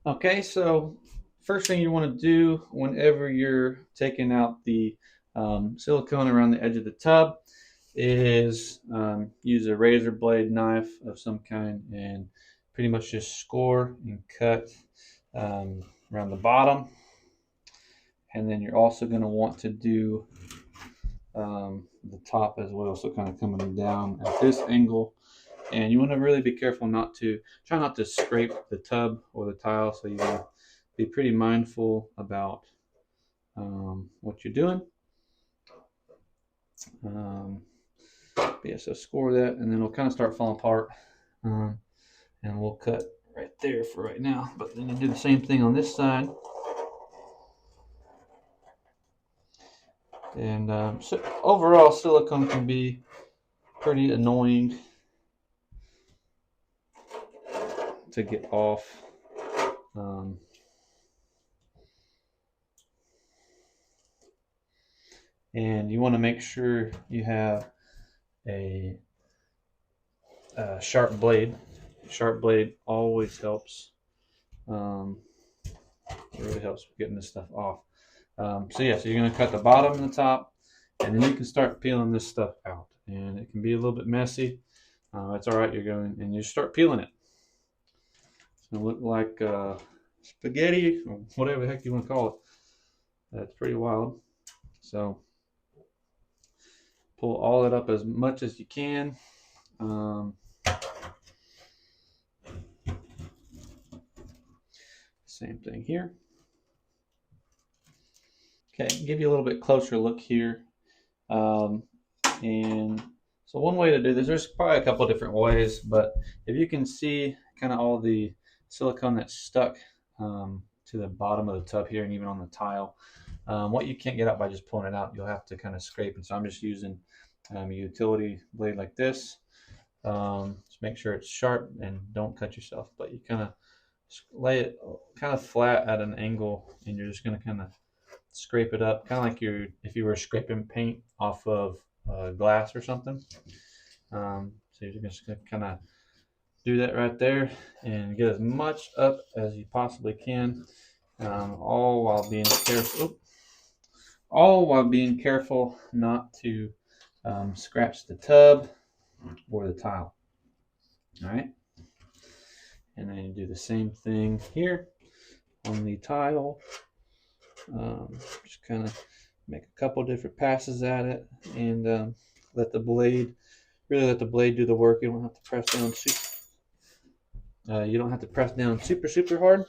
Okay, so first thing you want to do whenever you're taking out the silicone around the edge of the tub is use a razor blade knife of some kind and pretty much just score and cut um, around the bottom. And then you're also going to want to do the top as well, so kind of coming down at this angle. And you want to really be careful try not to scrape the tub or the tile, so you want to be pretty mindful about what you're doing. Um, yeah, so score that, and then it'll kind of start falling apart. Um, and we'll cut right there for right now. But then you do the same thing on this side. And so overall, silicone can be pretty annoying to get off. Um, and you want to make sure you have a sharp blade. Sharp blade always helps. Um, it really helps with getting this stuff off. So yeah, so you're going to cut the bottom and the top, and then you can start peeling this stuff out. And it can be a little bit messy. That's all right. You're going and you start peeling it. It's going to look like spaghetti or whatever the heck you want to call it. That's pretty wild. So pull all it up as much as you can. Same thing here. Okay, give you a little bit closer look here. And so one way to do this, there's probably a couple different ways, but if you can see kind of all the silicone that's stuck to the bottom of the tub here and even on the tile, what you can't get out by just pulling it out, you'll have to kind of scrape it. So I'm just using a utility blade like this. Just make sure it's sharp and don't cut yourself, but you kind of lay it kind of flat at an angle, and you're just going to kind of scrape it up, kind of like if you were scraping paint off of glass or something. So you're just going to kind of do that right there and get as much up as you possibly can, all while being careful. All while being careful not to scratch the tub or the tile. All right, and then you do the same thing here on the tile. Just kind of make a couple different passes at it, and let the blade do the work. You don't have to press down super hard.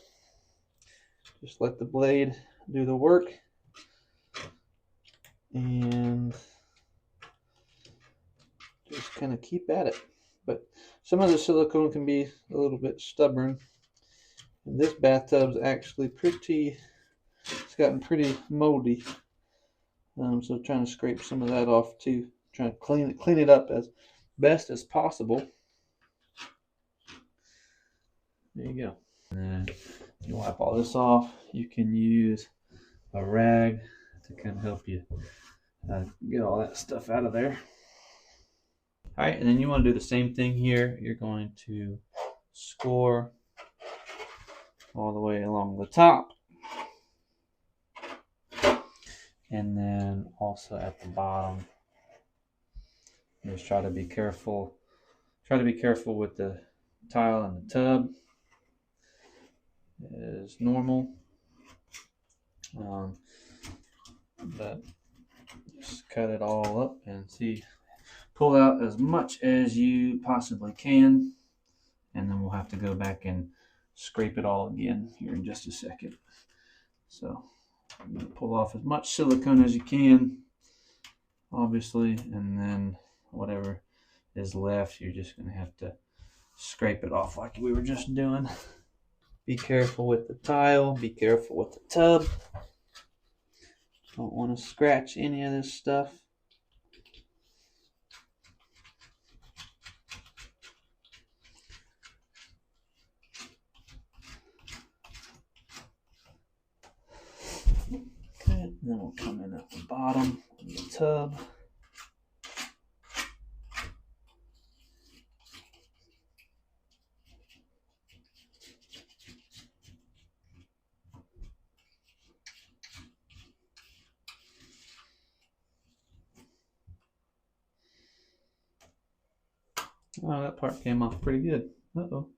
Just let the blade do the work, and just kind of keep at it. But some of the silicone can be a little bit stubborn. And this bathtub's actually it's gotten pretty moldy. So trying to scrape some of that off too. Trying to clean it up as best as possible. There you go. And then you wipe all this off. You can use a rag to kind of help you get all that stuff out of there. All right, and then you want to do the same thing here. You're going to score all the way along the top, and then also at the bottom. Just try to be careful. Try to be careful with the tile and the tub as normal. But just cut it all up and pull out as much as you possibly can, and then we'll have to go back and scrape it all again here in just a second. So I'm going to pull off as much silicone as you can, obviously, and then whatever is left, you're just going to have to scrape it off like we were just doing. Be careful with the tile, be careful with the tub. Don't want to scratch any of this stuff. Okay, then we'll come in at the bottom of the tub. Oh, that part came off pretty good. Uh-oh.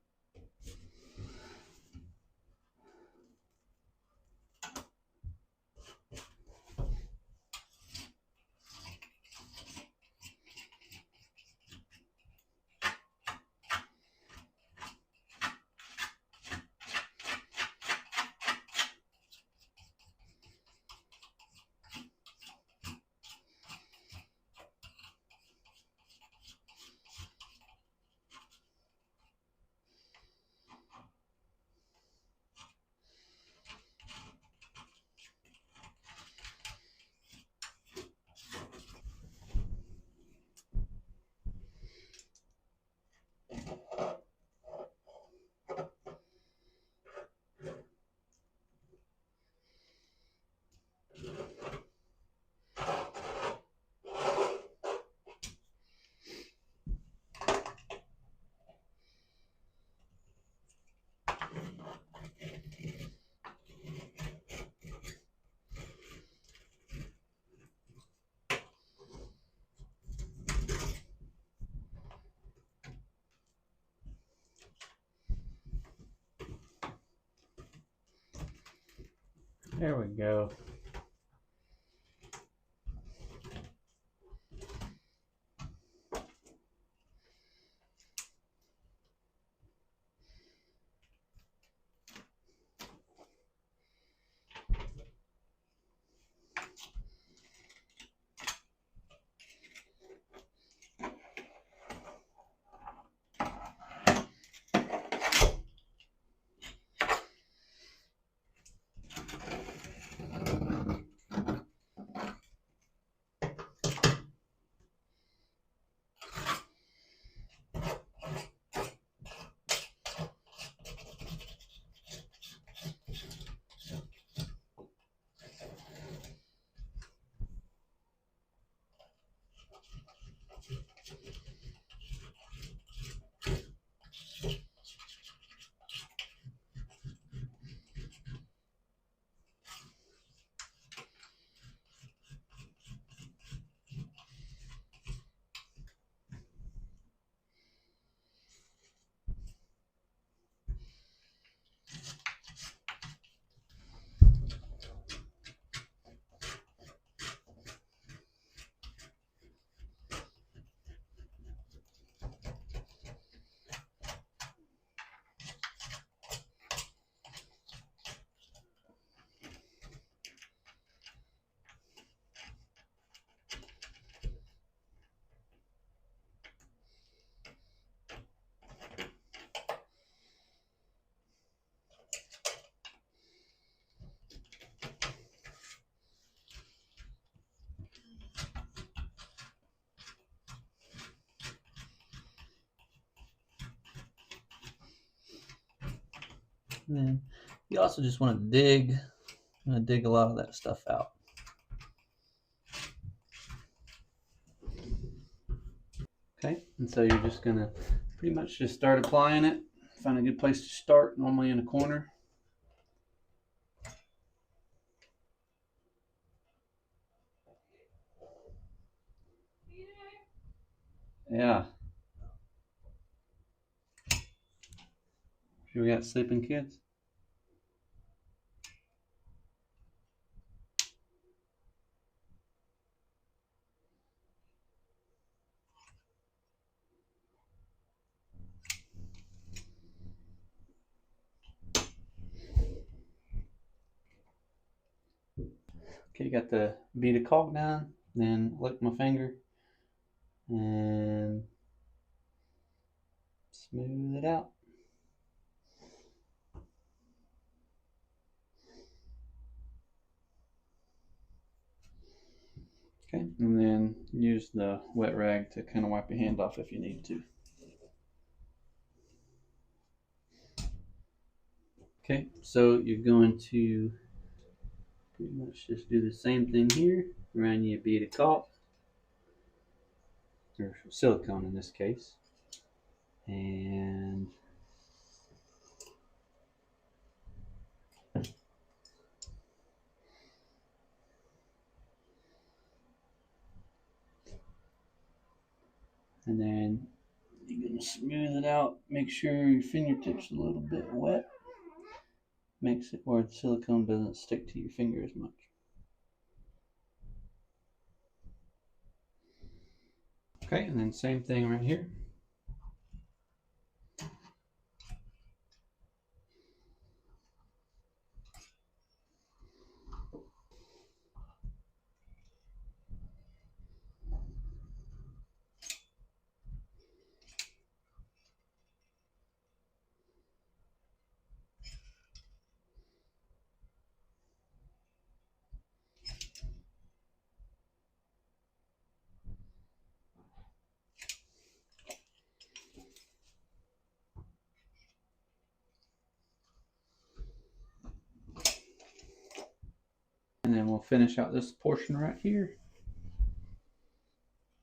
There we go. And then you also just want to dig. I'm going to dig a lot of that stuff out. Okay, and so you're just going to pretty much just start applying it. Find a good place to start, normally in a corner. Yeah. Sure we got sleeping kids? Okay, got the bead of caulk down, then lick my finger and smooth it out. Okay, and then use the wet rag to kind of wipe your hand off if you need to. Okay, so you're going to pretty much just do the same thing here. Around you a bead of caulk, or silicone in this case. And then You're going to smooth it out. Make sure your fingertips are a little bit wet. Makes it where the silicone doesn't stick to your finger as much. Okay, and then same thing right here. And then we'll finish out this portion right here.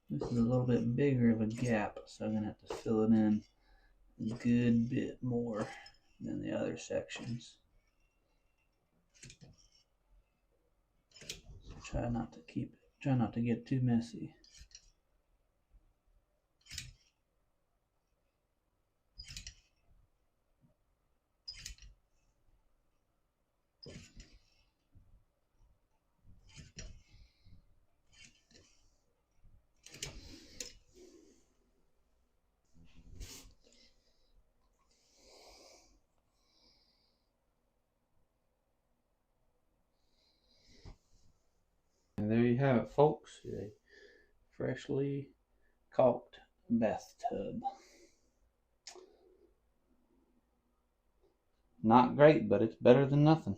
This is a little bit bigger of a gap, so I'm going to have to fill it in a good bit more than the other sections. So try not to get too messy. And there you have it, folks, a freshly caulked bathtub. Not great, but it's better than nothing.